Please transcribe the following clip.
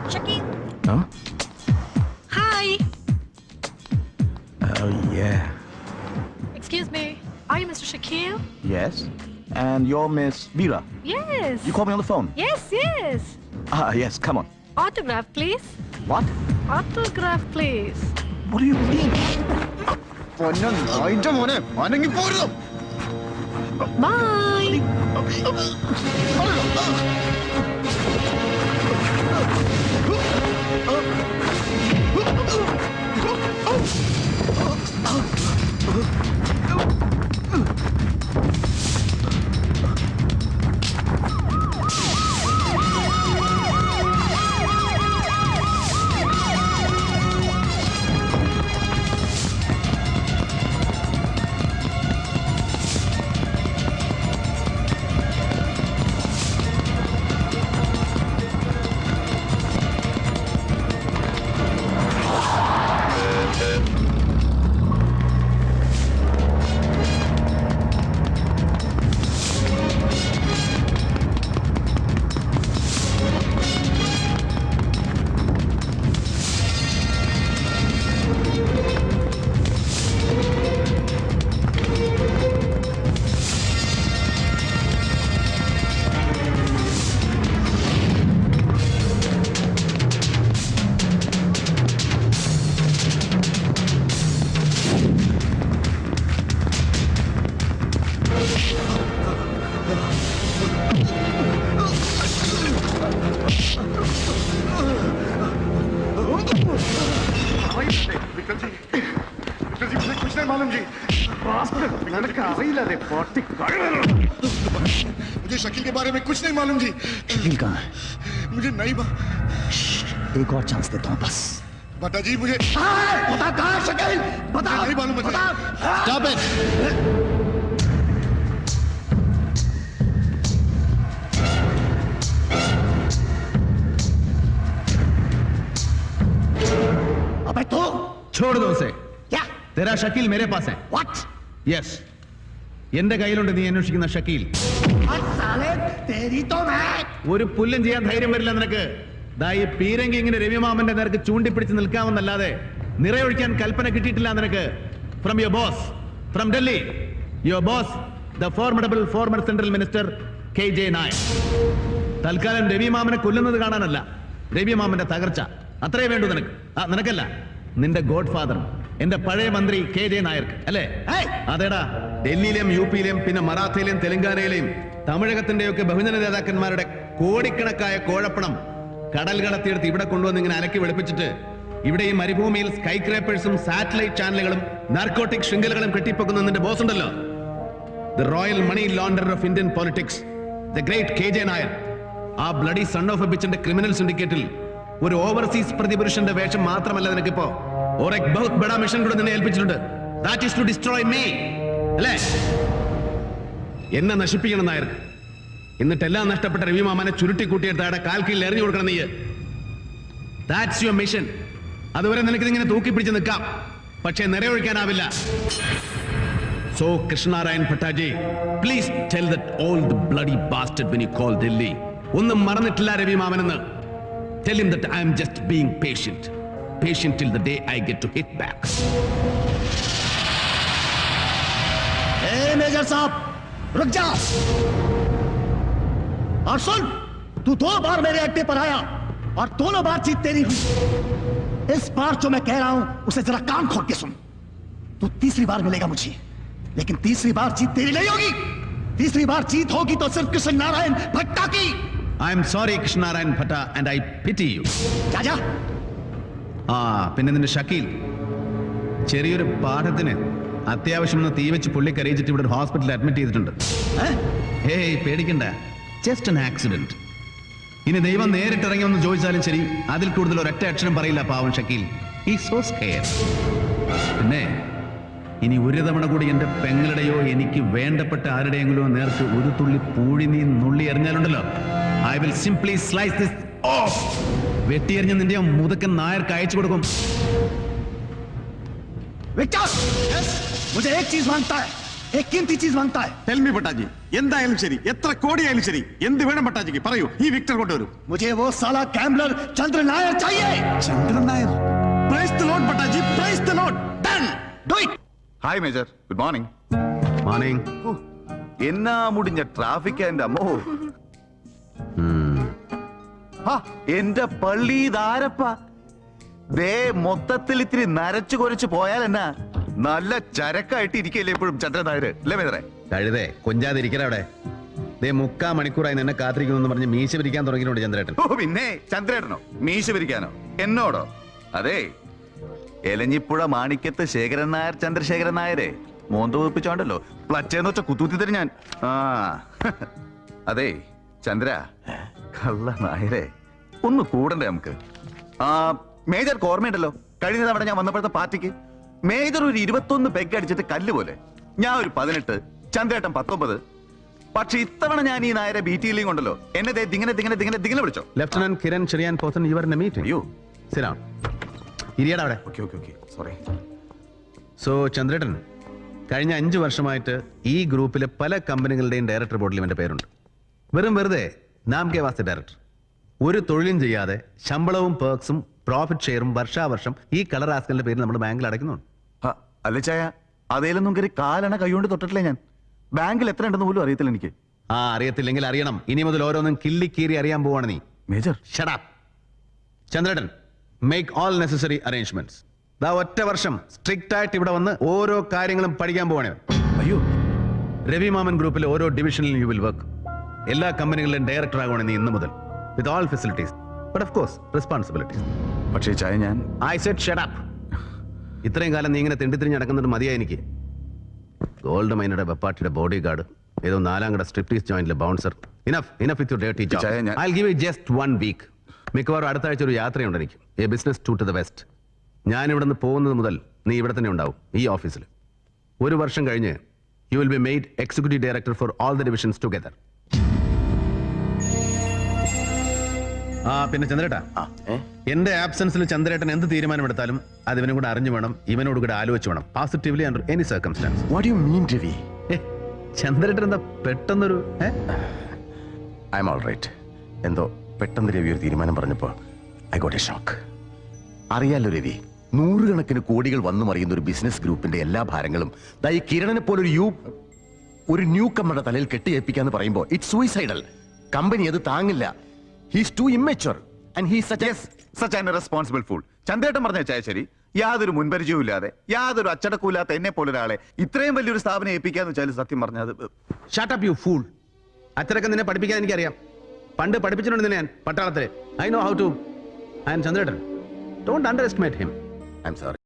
Shakil. Huh? Hi. Oh, yeah. Excuse me. Are you Mr. Shakil? Yes. And you're Miss Veera. Yes. You called me on the phone. Yes, yes. Yes, come on. Autograph, please. What? Autograph, please. What do you mean? Bye. मुझे शकील के बारे में कुछ नहीं मालूम जी। शकील कहाँ है? मुझे नहीं एक और चांस देता हूँ बस। बता जी मुझे। बता कहाँ है शकील? बता। नहीं मालूम मुझे। Stop it. अबे तो छोड़ दो उसे। क्या? तेरा शकील मेरे पास है। What? Yes. എന്റെ കയ്യിലുണ്ട് നീ അന്വേഷിക്കുന്ന ഷക്കീൽ. ഒരു പുല്ലും ചെയ്യാൻ ധൈര്യം വരില്ല നിനക്ക്. ദാ ഈ പീരങ്കി ഇങ്ങനെ രവിമാമന്റെ നേർക്ക് ചൂണ്ടിപ്പിടിച്ച് നിൽക്കാമെന്നല്ലാതെ നിറയൊഴിക്കാൻ കൽപ്പന കിട്ടിയിട്ടില്ല നിനക്ക്. From your boss, from Delhi. Your boss, the formidable former central minister KJ Nair. തൽക്കാലം രവിമാമനെ കൊല്ലുന്നത് കാണാനല്ല, രവിമാമന്റെ തകർച്ച അത്രേ വേണ്ടു നിനക്ക്. നിനക്കല്ല, നിന്റെ ഗോഡ് ഫാദർ എന്റെ പഴയ മന്ത്രി KJ നായർക്ക് അല്ലേ? അതേടാ, ഡൽഹിയിലെയും UP-യിലെയും പിന്നെ മറാത്തയിലെയും തെലങ്കാനയിലെയും തമിഴകത്തിന്റെയൊക്കെ ബഹുജന നേതാക്കന്മാരുടെ കോടിക്കണക്കായ കോഴപ്പണം കടൽ കടത്തിയെടുത്ത് ഇവിടെ കൊണ്ടുവന്ന് ഇങ്ങനെ അലക്കി വെളുപ്പിച്ചിട്ട് ഇവിടെ ഈ മരുഭൂമിയിൽ സ്കൈ ക്രേപ്പേഴ്സും സാറ്റലൈറ്റ് ചാനലുകളും നാർക്കോട്ടിക് ശൃംഖലകളും കെട്ടിപ്പൊക്കുന്ന നിന്റെ ബോസ് ഉണ്ടല്ലോ, the royal money launder of Indian politics, the great KJ Nair. ആ ബ്ലഡി സൺ ഓഫ് എ ബിച്ചിന്റെ ക്രിമിനൽ സിൻഡിക്കേറ്റിൽ ഒരു ഓവർസീസ് പ്രതിപുരുഷന്റെ വേഷം മാത്രമല്ല നിനക്കിപ്പോ ഒരു ബഹുത് ബഡാ മിഷൻ കൂടെ നിന്നെ ഏൽപ്പിച്ചിട്ടുണ്ട്. That is to destroy me. അല്ലേ? എന്നെ നശിപ്പിക്കണം നായർക്ക്. എന്നിട്ട് എല്ലാം നഷ്ടപ്പെട്ട രവിമാമനെ ചുരുട്ടിക്കൂട്ടിയെടുത്ത് അയാളുടെ കാൽ കീഴിൽ എറിഞ്ഞു കൊടുക്കണം നീ. That's your mission. അതുവരെ നിനക്ക് ഇങ്ങനെ തൂക്കിപ്പിടിച്ച് നിൽക്കാം, പക്ഷേ നിറയൊഴിക്കാനാവില്ല. So Krishnarayan Bhattaji, please tell that old bloody bastard when you call Delhi. ഒന്നും മറന്നിട്ടില്ല രവിമാമനെന്ന്. Tell him that I am just being patient. Patient till the day I get to hit back. ए major साहब, रुक जा और सुन, तू 2 बार मेरे अड्डे पर आया और दोनों बार जीत तेरी हुई। इस बार जो मैं कह रहा हूं उसे जरा कान खोल के सुन। तू तीसरी बार मिलेगा मुझे, लेकिन तीसरी बार जीत तेरी नहीं होगी। तीसरी बार जीत होगी तो सिर्फ कृष्ण नारायण भट्टा की। I am sorry Krishnarayan Bhatta and I pity you. जा പിന്നെ നിന്റെ ഷക്കീൽ ചെറിയൊരു പാഠത്തിന് അത്യാവശ്യം തീ വെച്ച് പുള്ളി കരയിച്ചിട്ട് ഇവിടെ ഒരു ഹോസ്പിറ്റലിൽ അഡ്മിറ്റ് ചെയ്തിട്ടുണ്ട്. ഏയ് പേടിക്കണ്ട, ജസ്റ്റ് an accident. ഇനി ദൈവം നേരിട്ടിറങ്ങി ഒന്ന് ചോദിച്ചാലും ശരി, അതിൽ കൂടുതൽ ഒരൊറ്റ അക്ഷരം പറയില്ല പാവം ഷക്കീൽ. He's so scared. പിന്നെ ഇനി ഒരു തവണ കൂടി എന്റെ പെങ്ങളുടെയോ എനിക്ക് വേണ്ടപ്പെട്ട ആരുടെയെങ്കിലോ നേർക്ക് ഒരു തുള്ളി പൂഴി നീ നുള്ളി എറിഞ്ഞാലുണ്ടല്ലോ, I will simply slice this off. വെട്ടിയെറിഞ്ഞ് നിന്റെ മുതക്കൻ നായർക്ക് അയച്ചു കൊടുക്കും. विक्टर, मुझे एक चीज मांगता है, एक कीमती चीज मांगता है। ടെൽ മീ പട്ടാജി, എന്തായാലും ശരി, എത്ര കോടിയായാലും ശരി, എന്ത് വേണം പട്ടാജിക്ക് പറയൂ. ഈ വിക്ടർ കൊണ്ടുവരൂ. मुझे वो साला गैम्बलर चंद्र नायर चाहिए। Chandran Nair. Praise the Lord പട്ടാജി, praise the Lord. Done, do it. Hi major, good morning. Morning. എന്നാ മുടിഞ്ഞ ട്രാഫിക് എന്റെ അമ്മോ. ഹാ, എന്റെ പള്ളി ഇതാരപ്പ. ദേ മൊത്തത്തിൽ ഇത്തിരി നരച്ചു കൊരച്ചു പോയാൽ എന്നാ നല്ല ചരക്കായിട്ട് ഇരിക്കല്ലേ എപ്പോഴും ചന്ദ്രൻ നായര്, അല്ലേ മേജറെ? കഴുതേ കൊഞ്ചാതിരിക്കല അവിടെ. ദേ 3/4 മണിക്കൂറായി നിന്നെ കാത്തിരിക്കുന്നു പറഞ്ഞ് മീശ പിരിക്കാൻ തുടങ്ങിയിട്ടുണ്ട് ചന്ദ്രേട്ടൻ. ഓ പിന്നെ ചന്ദ്രേട്ടനോ മീശ പിരിക്കാനോ എന്നോടോ? അതെ, എലഞ്ഞിപ്പുഴ മാണിക്യത്ത് ശേഖരൻ നായർ ചന്ദ്രശേഖരൻ നായരെ മോന്ത വെപ്പിച്ചോണ്ടല്ലോ പ്ലച്ചേന്ന് വെച്ച കുത്തൂത്തി തരും ഞാൻ. ആ അതെ ചന്ദ്ര, കള്ള നായരെ ഒന്ന് കൂടണ്ടേ നമുക്ക്? ആ മേജർക്ക് ഓർമ്മയുണ്ടല്ലോ, കഴിഞ്ഞ തവണ ഞാൻ വന്നപ്പോഴത്തെ പാർട്ടിക്ക് മേജർ ഒരു 21 പെഗ് അടിച്ചിട്ട് കല്ല് പോലെ, ഞാൻ ഒരു 18, ചന്ദ്രേട്ടൻ 19. പക്ഷെ ഇത്തവണ ഞാൻ ഈ നായരെ ബീറ്റിയിലും കൊണ്ടല്ലോ എന്നെ ദിങ്ങനെ ദിങ്ങനെ ദിങ്ങനെ ദിങ്ങനെ വിളിച്ചോ. Lieutenant Kiran Cherian Pothan, you are in a meeting. അയ്യോ സിറ്റ് ഡൗൺ. ഇരിയടാ അവിടെ. Okay okay okay sorry. So ചന്ദ്രേട്ടൻ, കഴിഞ്ഞ 5 വർഷമായിട്ട് ഈ ഗ്രൂപ്പിലെ പല കമ്പനികളുടെയും ഡയറക്ടർ ബോർഡിൽ ഇവന്റെ പേരുണ്ട്. വെറുതെ നാം കെ വാസ്തെ ഡയറക്ടർ. ഒരു തൊഴിലും ചെയ്യാതെ ശമ്പളവും പേർക്സും പ്രോഫിറ്റ് ഷെയറും വർഷാവർഷം ഈ കളർ ആസ്കലിന്റെ പേരിൽ നമ്മുടെ ബാങ്കിൽ അടയ്ക്കുന്നുണ്ട്. അല്ല ചായ, അതേലൊന്നും കയറി കാലണ കൈകൊണ്ട് തൊട്ടിട്ടില്ല ഞാൻ. ബാങ്കിൽ എത്ര ഉണ്ടെന്ന് പോലും അറിയത്തില്ല എനിക്ക്. അറിയത്തില്ലെങ്കിൽ അറിയണം. ഇനി മുതൽ ഓരോന്നും കിള്ളിക്കീറി അറിയാൻ പോവാണ് നീ. Major shut up. ചന്ദ്രേട്ടൻ, മേക്ക് ഓൾ നെസസറി അറേഞ്ച്മെന്റ്സ്. ഒറ്റ വർഷം സ്ട്രിക്റ്റ് ആയിട്ട് ഇവിടെ വന്ന് ഓരോ കാര്യങ്ങളും പഠിക്കാൻ പോവാണ്. അയ്യോ, രവി മാമൻ ഗ്രൂപ്പിലെ ഓരോ ഡിവിഷനിലും യു വിൽ വർക്ക്. എല്ലാ കമ്പനികളിലും ഡയറക്ടർ ആകുവാണ് നീ ഇന്ന് മുതൽ, with all facilities, but of course responsibilities. പക്ഷേ ചായ ഞാൻ ഐ സെഡ് ഷട്ട് അപ്പ്. ഇത്രയും കാലം നീ ഇങ്ങനെ തെണ്ടിത്തിരിഞ്ഞ് നടക്കുന്നത് മതിയായി എനിക്ക്. ഗോൾഡ് മൈനയുടെ വെപ്പാട്ടിയുടെ ബോഡി ഗാർഡ്, ഏതോ 4ാം കട സ്ട്രിപ്റ്റീസ് ജോയിന്റിലെ bouncer. Enough with your dirty job. I will give you just 1 week. മിക്കവാറും അടുത്ത ആഴ്ച ഒരു യാത്രയുണ്ട് എനിക്ക്, a business tour to the west. ഞാൻ ഇവിടെ നിന്ന് പോകുന്നത് മുതൽ നീ ഇവിടെ തന്നെ ഉണ്ടാവും, ഈ ഓഫീസിൽ. 1 വർഷം കഴിഞ്ഞ് you will be made executive director for all the divisions together. പിന്നെ ചന്ദ്രേട്ടാ, എന്റെ ആബ്സെൻസിൽ ചന്ദ്രേട്ടൻ എന്ത് തീരുമാനമെടുത്താലും അത് ഇവനും കൂടെ അറിഞ്ഞു വേണം, ഇവനോട് കൂടെ ആലോചിച്ച് വേണം, positively under any circumstance. What you mean Ravi? ചന്ദ്രേട്ടൻ എന്താ പെട്ടെന്നൊരു ഐ എം ഓൾ റൈറ്റ്. എന്തോ പെട്ടെന്ന് രവി ഒരു തീരുമാനം പറഞ്ഞപ്പോ ഐ ഗോട്ട് എ ഷോക്ക്. അറിയാലോ രവി, 100 കണക്കിന് കോടികൾ വന്നു മറിയുന്ന ഒരു ബിസിനസ് ഗ്രൂപ്പിന്റെ എല്ലാ ഭാരങ്ങളും ഈ കിരണനെ പോലെ ഒരു ന്യൂ കമ്മറുടെ തലയിൽ കെട്ടിയേൽപ്പിക്കാന്ന് പറയുമ്പോ ഇറ്റ്സ് സൂയിസൈഡൽ. കമ്പനി അത് താങ്ങില്ല. He's too immature and he's such an irresponsible fool. ചന്ദ്രേട്ടൻ പറഞ്ഞ ചായ ശരി. യാതൊരു മുൻപരിചയവും ഇല്ലാതെ, യാതൊരു അച്ചടക്കവും ഇല്ലാത്ത എന്നെ പോലെ ഒരാളെ ഇത്രയും വലിയൊരു സ്ഥാപനം ഏൽപ്പിക്കാന്ന് വെച്ചാൽ സത്യം പറഞ്ഞത്. Shut up you fool. അച്ഛനൊക്കെ നിന്നെ പഠിപ്പിക്കാൻ എനിക്കറിയാം. പണ്ട് പഠിപ്പിച്ചിട്ടുണ്ട് നിന്നെ ഞാൻ പട്ടാളത്തിൽ. I know how to. And ചന്ദ്രേട്ടൻ, don't underestimate him. I'm sorry.